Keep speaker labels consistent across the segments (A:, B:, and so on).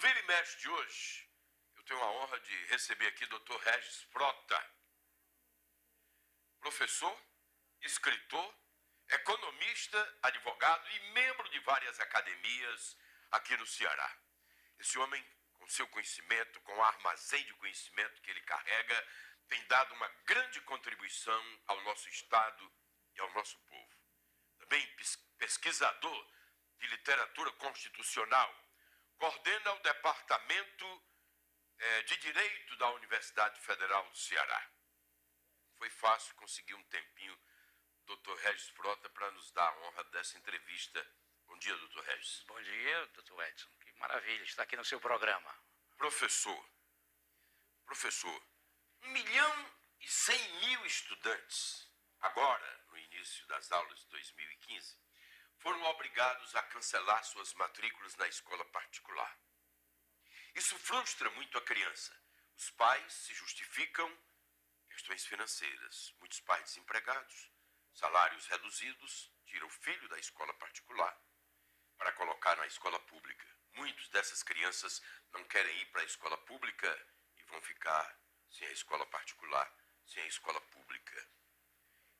A: Vira e Mexe de hoje, eu tenho a honra de receber aqui o Dr. Regis Frota, professor, escritor, economista, advogado e membro de várias academias aqui no Ceará. Esse homem, com seu conhecimento, com o armazém de conhecimento que ele carrega, tem dado uma grande contribuição ao nosso Estado e ao nosso povo. Também pesquisador de literatura constitucional, coordena o Departamento de Direito da Universidade Federal do Ceará. Foi fácil conseguir um tempinho, Dr. Regis Frota, para nos dar a honra dessa entrevista. Bom dia, Dr. Regis.
B: Bom dia, Dr. Edson. Que maravilha estar aqui no seu programa.
A: Professor, 1.100.000 estudantes, agora, no início das aulas de 2015, foram obrigados a cancelar suas matrículas na escola particular. Isso frustra muito a criança. Os pais se justificam questões financeiras. Muitos pais desempregados, salários reduzidos, tiram o filho da escola particular para colocar na escola pública. Muitas dessas crianças não querem ir para a escola pública e vão ficar sem a escola particular, sem a escola pública.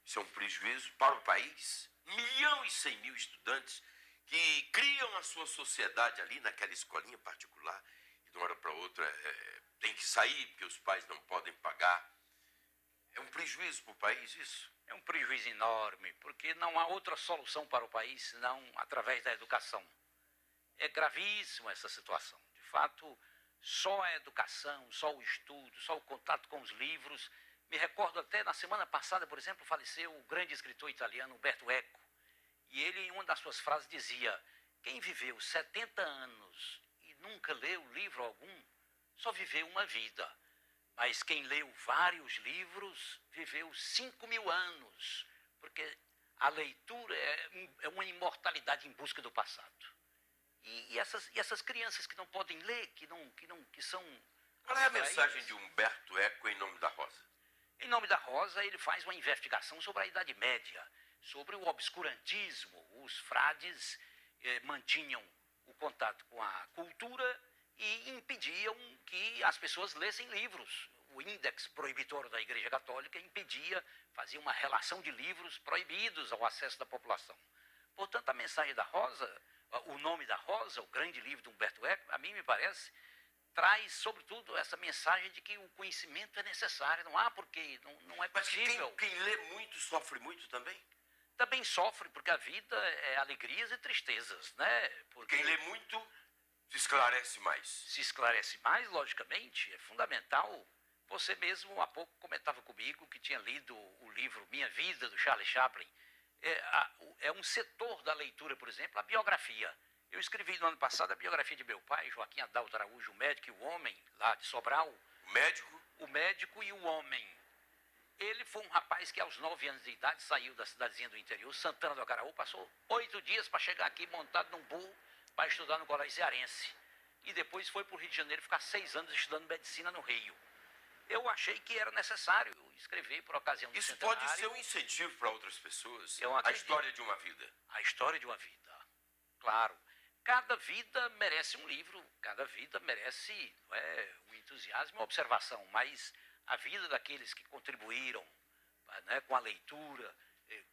A: Isso é um prejuízo para o país. 1.100.000 estudantes que criam a sua sociedade ali naquela escolinha particular e de uma hora para outra tem que sair porque os pais não podem pagar. É um prejuízo para o país isso?
B: É um prejuízo enorme, porque não há outra solução para o país senão através da educação. É gravíssima essa situação. De fato, só a educação, só o estudo, só o contato com os livros. Me recordo até na semana passada, por exemplo, faleceu o grande escritor italiano Umberto Eco. E ele, em uma das suas frases, dizia: quem viveu 70 anos e nunca leu livro algum, só viveu uma vida. Mas quem leu vários livros, viveu 5.000 anos. Porque a leitura é uma imortalidade em busca do passado. E essas crianças que não podem ler, que são...
A: Qual é a mensagem de Umberto Eco em Nome da Rosa?
B: Em Nome da Rosa, ele faz uma investigação sobre a Idade Média, sobre o obscurantismo. Os frades mantinham o contato com a cultura e impediam que as pessoas lessem livros. O índex proibitório da Igreja Católica impedia, fazia uma relação de livros proibidos ao acesso da população. Portanto, a mensagem da Rosa, o Nome da Rosa, o grande livro de Umberto Eco, a mim me parece, traz, sobretudo, essa mensagem de que o conhecimento é necessário, não há porquê, não é possível.
A: Mas quem lê muito sofre muito também?
B: Também sofre, porque a vida é alegrias e tristezas, né? Porque
A: quem lê muito se esclarece mais.
B: Se esclarece mais, logicamente, é fundamental. Você mesmo há pouco comentava comigo que tinha lido o livro Minha Vida, do Charles Chaplin. É um setor da leitura, por exemplo, a biografia. Eu escrevi no ano passado a biografia de meu pai, Joaquim Adalto Araújo, o médico e o homem, lá de Sobral.
A: O médico?
B: O médico e o homem. Ele foi um rapaz que aos 9 anos de idade saiu da cidadezinha do interior, Santana do Acaraú, passou 8 dias para chegar aqui montado num burro para estudar no Colégio Cearense. E depois foi para o Rio de Janeiro ficar 6 anos estudando medicina no Rio. Eu achei que era necessário escrever por ocasião do centenário.
A: Isso pode ser um incentivo para outras pessoas.
B: A
A: história de uma vida.
B: A história de uma vida. Claro. Cada vida merece um livro, cada vida merece um entusiasmo e uma observação, mas a vida daqueles que contribuíram com a leitura,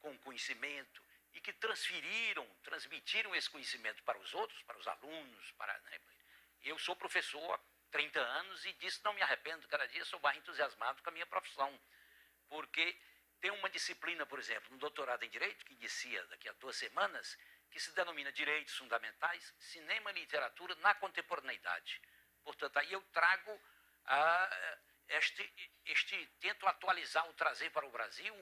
B: com o conhecimento, e que transmitiram esse conhecimento para os outros, para os alunos. Eu sou professor há 30 anos e disso não me arrependo, cada dia sou mais entusiasmado com a minha profissão, porque tem uma disciplina, por exemplo, no doutorado em Direito, que inicia daqui a 2 semanas, que se denomina Direitos Fundamentais, Cinema e Literatura na Contemporaneidade. Portanto, aí eu trago, tento atualizar ou trazer para o Brasil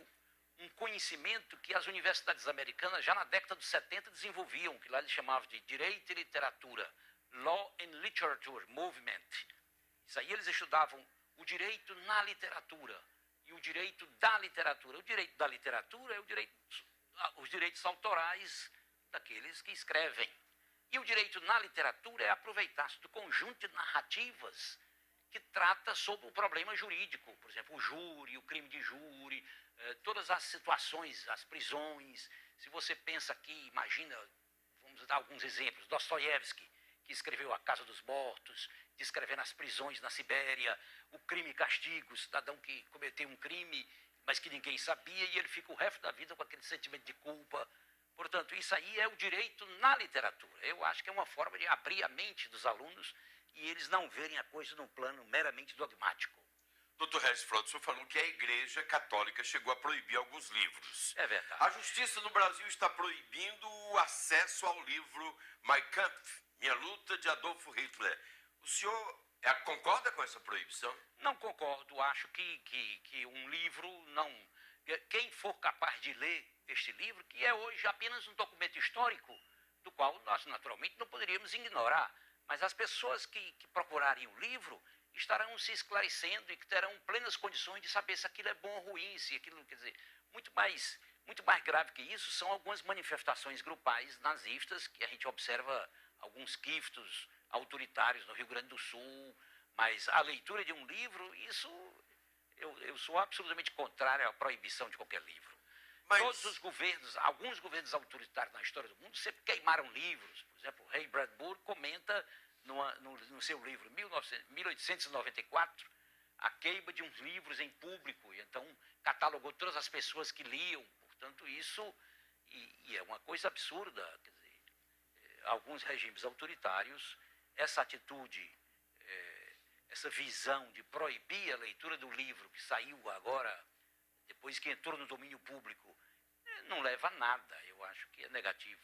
B: um conhecimento que as universidades americanas já na década dos 70 desenvolviam, que lá eles chamavam de Direito e Literatura, Law and Literature Movement. Isso aí eles estudavam o direito na literatura e o direito da literatura. O direito da literatura é os direitos autorais daqueles que escrevem. E o direito na literatura é aproveitar-se do conjunto de narrativas que trata sobre o problema jurídico. Por exemplo, o júri, o crime de júri, todas as situações, as prisões. Se você pensa aqui, imagina, vamos dar alguns exemplos, Dostoiévski, que escreveu A Casa dos Mortos, descrevendo as prisões na Sibéria, o crime e castigo, o cidadão que cometeu um crime, mas que ninguém sabia, e ele fica o resto da vida com aquele sentimento de culpa. Portanto, isso aí é o direito na literatura. Eu acho que é uma forma de abrir a mente dos alunos e eles não verem a coisa num plano meramente dogmático.
A: Doutor Regis Frota, o senhor falou que a Igreja Católica chegou a proibir alguns livros.
B: É verdade.
A: A Justiça no Brasil está proibindo o acesso ao livro Mein Kampf, Minha Luta, de Adolfo Hitler. O senhor concorda com essa proibição?
B: Não concordo. Acho que um livro não... Quem for capaz de ler este livro, que é hoje apenas um documento histórico, do qual nós naturalmente não poderíamos ignorar, mas as pessoas que procurarem o livro estarão se esclarecendo e que terão plenas condições de saber se aquilo é bom ou ruim, se aquilo, quer dizer, muito mais grave que isso são algumas manifestações grupais nazistas que a gente observa alguns quiftos autoritários no Rio Grande do Sul, mas a leitura de um livro, isso eu sou absolutamente contrário à proibição de qualquer livro. Mas... Todos os governos, alguns governos autoritários na história do mundo sempre queimaram livros. Por exemplo, o Ray Bradbury comenta no seu livro 1894 a queima de uns livros em público, e então catalogou todas as pessoas que liam. Portanto, isso e é uma coisa absurda. Quer dizer, alguns regimes autoritários, essa atitude, essa visão de proibir a leitura do livro que saiu agora, depois que entrou no domínio público, não leva a nada. Eu acho que é negativo.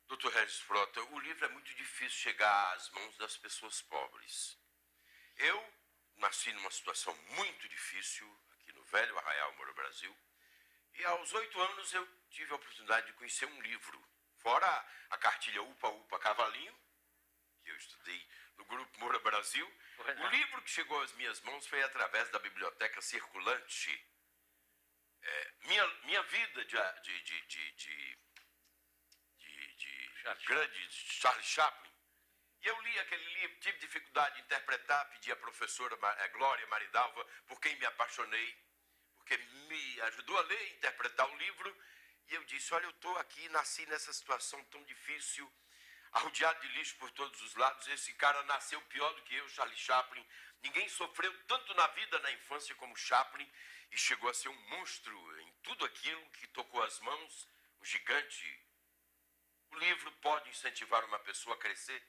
A: Doutor Regis Frota, o livro é muito difícil chegar às mãos das pessoas pobres. Eu nasci numa situação muito difícil, aqui no velho Arraial Moura Brasil, e aos 8 anos eu tive a oportunidade de conhecer um livro, fora a cartilha Upa Upa Cavalinho, que eu estudei no Grupo Moura Brasil. O livro que chegou às minhas mãos foi através da Biblioteca Circulante. Minha vida de grande Charlie Chaplin. E eu li aquele livro, tive dificuldade de interpretar, pedi à professora Glória Maridalva, por quem me apaixonei, porque me ajudou a ler e interpretar o livro. E eu disse, olha, eu estou aqui, nasci nessa situação tão difícil, arrodeado de lixo por todos os lados. Esse cara nasceu pior do que eu, Charlie Chaplin. Ninguém sofreu tanto na vida, na infância, como Chaplin, e chegou a ser um monstro em tudo aquilo que tocou as mãos, um gigante. O livro pode incentivar uma pessoa a crescer?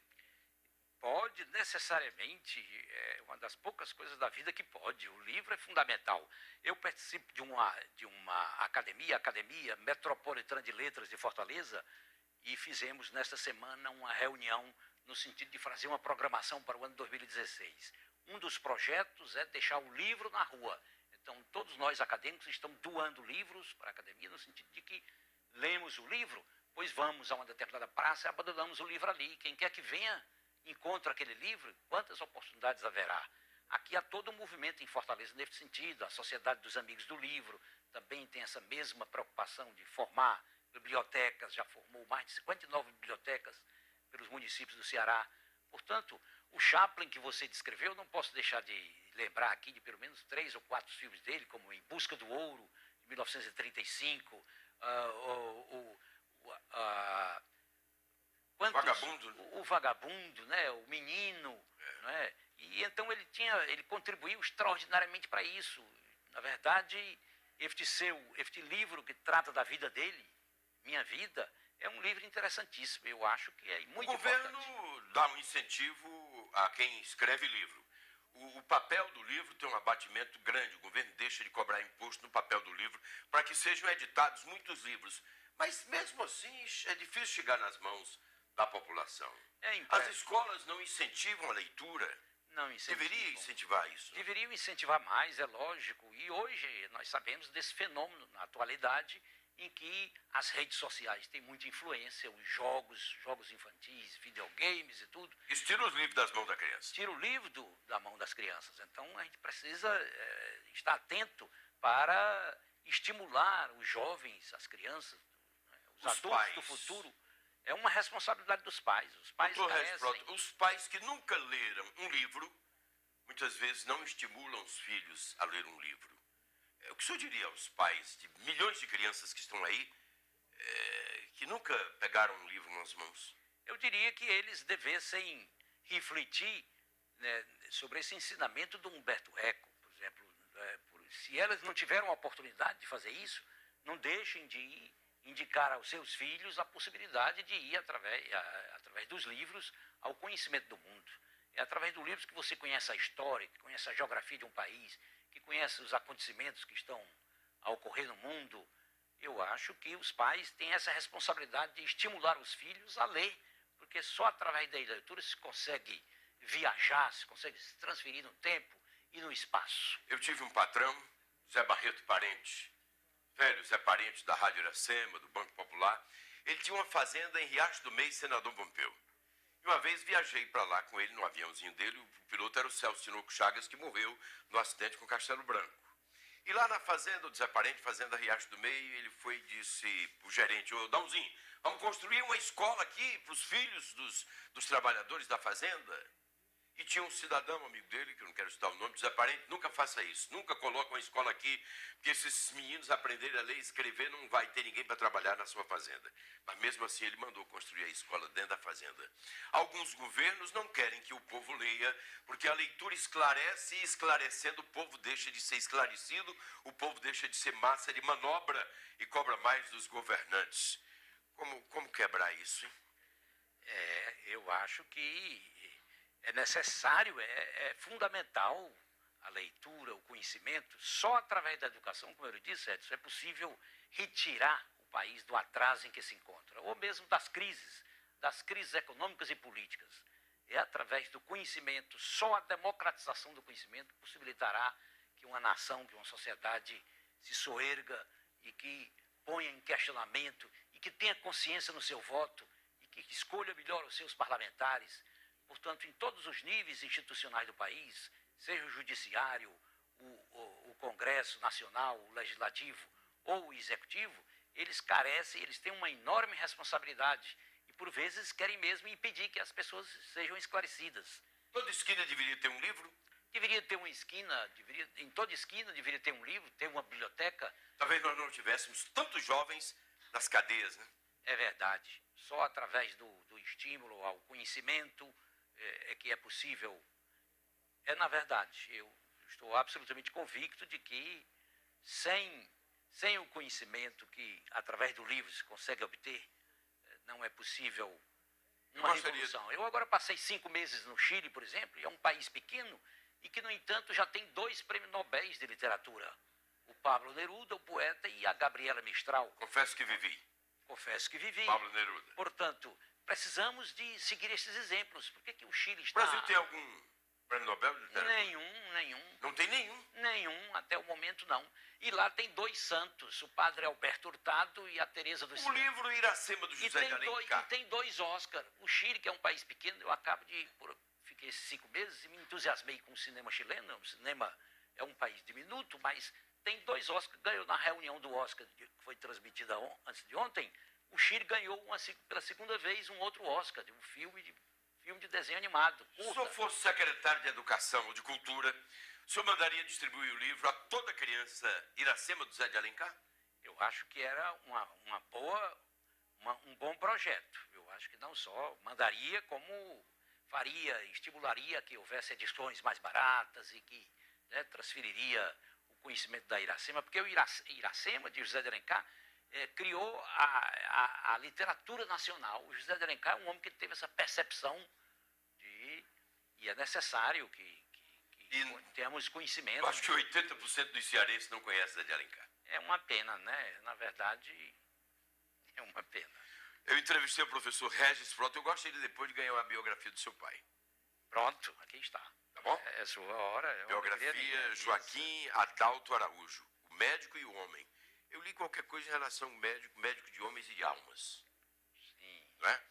B: Pode, necessariamente. É uma das poucas coisas da vida que pode. O livro é fundamental. Eu participo de uma academia, a Academia Metropolitana de Letras de Fortaleza, e fizemos nesta semana uma reunião no sentido de fazer uma programação para o ano 2016. Um dos projetos é deixar o livro na rua. Então, todos nós acadêmicos estamos doando livros para a academia, no sentido de que lemos o livro, pois vamos a uma determinada praça e abandonamos o livro ali. Quem quer que venha, encontra aquele livro, quantas oportunidades haverá? Aqui há todo um movimento em Fortaleza nesse sentido. A Sociedade dos Amigos do Livro também tem essa mesma preocupação de formar bibliotecas, já formou mais de 59 bibliotecas pelos municípios do Ceará. Portanto, o Chaplin que você descreveu, não posso deixar de lembrar aqui de pelo menos 3 ou 4 filmes dele, como Em Busca do Ouro, de 1935, o Vagabundo, né? O Menino, né? E então ele contribuiu extraordinariamente para isso. Na verdade, este livro que trata da vida dele, Minha Vida, é um livro interessantíssimo. Eu acho que é muito importante.
A: O governo dá um incentivo a quem escreve livro. O papel do livro tem um abatimento grande. O governo deixa de cobrar imposto no papel do livro para que sejam editados muitos livros. Mas mesmo assim é difícil chegar nas mãos da população. As escolas não incentivam a leitura.
B: Não incentivam.
A: Deveria incentivar isso.
B: Deveriam incentivar mais, é lógico. E hoje nós sabemos desse fenômeno na atualidade em que as redes sociais têm muita influência, os jogos infantis, videogames e tudo.
A: Isso tira os livros das mãos da criança.
B: Tira o livro da mão das crianças. Então a gente precisa estar atento para estimular os jovens, as crianças, os adultos pais do futuro. É uma responsabilidade dos pais. Os pais carecem.
A: Os pais que nunca leram um livro, muitas vezes não estimulam os filhos a ler um livro. O que o senhor diria aos pais de milhões de crianças que estão aí, que nunca pegaram um livro nas mãos?
B: Eu diria que eles devessem refletir, né, sobre esse ensinamento do Humberto Eco, por exemplo. Se elas não tiveram a oportunidade de fazer isso, não deixem de indicar aos seus filhos a possibilidade de ir através dos livros ao conhecimento do mundo. É através dos livros que você conhece a história, que conhece a geografia de um país, que conhece os acontecimentos que estão a ocorrer no mundo. Eu acho que os pais têm essa responsabilidade de estimular os filhos a ler, porque só através da leitura se consegue viajar, se consegue se transferir no tempo e no espaço.
A: Eu tive um patrão, Zé Barreto Parente, velho Zé Parente da Rádio Iracema, do Banco Popular. Ele tinha uma fazenda em Riacho do Meio, Senador Pompeu. E uma vez viajei para lá com ele no aviãozinho dele, o piloto era o Celso Tinoco Chagas, que morreu no acidente com Castelo Branco. E lá na fazenda do Zé Parente, fazenda Riacho do Meio, ele foi e disse pro gerente: ô Dãozinho, vamos construir uma escola aqui para os filhos dos trabalhadores da fazenda. E tinha um cidadão, amigo dele, que eu não quero citar o nome, Zé Parente: nunca faça isso, nunca coloque uma escola aqui, porque se esses meninos aprenderem a ler e escrever, não vai ter ninguém para trabalhar na sua fazenda. Mas mesmo assim ele mandou construir a escola dentro da fazenda. Alguns governos não querem que o povo leia, porque a leitura esclarece, e esclarecendo o povo deixa de ser esclarecido, o povo deixa de ser massa de manobra e cobra mais dos governantes. Como quebrar isso, hein?
B: Eu acho que é necessário, é fundamental a leitura, o conhecimento. Só através da educação, como eu disse, Edson, é possível retirar o país do atraso em que se encontra, ou mesmo das crises econômicas e políticas. É através do conhecimento, só a democratização do conhecimento possibilitará que uma nação, que uma sociedade se soerga e que ponha em questionamento e que tenha consciência no seu voto e que escolha melhor os seus parlamentares. Portanto, em todos os níveis institucionais do país, seja o judiciário, o Congresso Nacional, o Legislativo ou o Executivo, eles carecem, eles têm uma enorme responsabilidade e, por vezes, querem mesmo impedir que as pessoas sejam esclarecidas.
A: Toda esquina deveria ter um livro?
B: Deveria ter uma esquina, em toda esquina deveria ter um livro, ter uma biblioteca.
A: Talvez nós não tivéssemos tantos jovens nas cadeias, né?
B: É verdade. Só através do estímulo ao conhecimento é que é possível. Na verdade, eu estou absolutamente convicto de que sem o conhecimento que através do livro se consegue obter, não é possível uma revolução. Eu agora passei 5 meses no Chile, por exemplo, e é um país pequeno e que, no entanto, já tem 2 prêmios Nobel de literatura. O Pablo Neruda, o poeta, e a Gabriela Mistral.
A: Confesso que vivi. Pablo Neruda.
B: Portanto, precisamos de seguir esses exemplos. Por que o Chile está...
A: O Brasil tem algum prêmio Nobel de literatura?
B: Nenhum.
A: Não tem nenhum?
B: Nenhum, até o momento não. E lá tem 2 santos, o padre Alberto Hurtado e a Teresa dos Santos.
A: O livro Iracema do José de Alencar.
B: E tem 2 Oscar. O Chile, que é um país pequeno, eu acabo de... Fiquei esses 5 meses e me entusiasmei com o cinema chileno. O cinema é um país diminuto, mas tem 2 Oscars. Ganhou na reunião do Oscar, que foi transmitida antes de ontem. O Chile ganhou pela segunda vez um outro Oscar, de um filme de desenho animado.
A: Se o senhor fosse secretário de Educação ou de Cultura, o senhor mandaria distribuir o livro a toda criança Iracema do José de Alencar?
B: Eu acho que era um bom projeto. Eu acho que não só mandaria, como faria, estimularia que houvesse edições mais baratas e que, né, transferiria o conhecimento da Iracema, porque o Iracema de José de Alencar criou a literatura nacional. O José de Alencar é um homem que teve essa percepção e é necessário que tenhamos conhecimento.
A: Eu acho que 80% dos cearenses não conhecem José de Alencar.
B: É uma pena, né? Na verdade, é uma pena.
A: Eu entrevistei o professor Regis Frota. Eu gosto dele depois de ganhar a biografia do seu pai.
B: Pronto, aqui está.
A: Tá bom?
B: É sua hora.
A: Biografia Joaquim Adalto Araújo, o médico e o homem. Eu li qualquer coisa em relação ao médico de homens e de almas.
B: Sim.
A: Não é?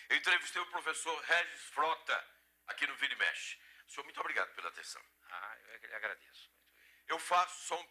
A: Eu entrevistei o professor Regis Frota aqui no Vira e Mexe. Senhor, muito obrigado pela atenção.
B: Eu agradeço.
A: Eu faço só um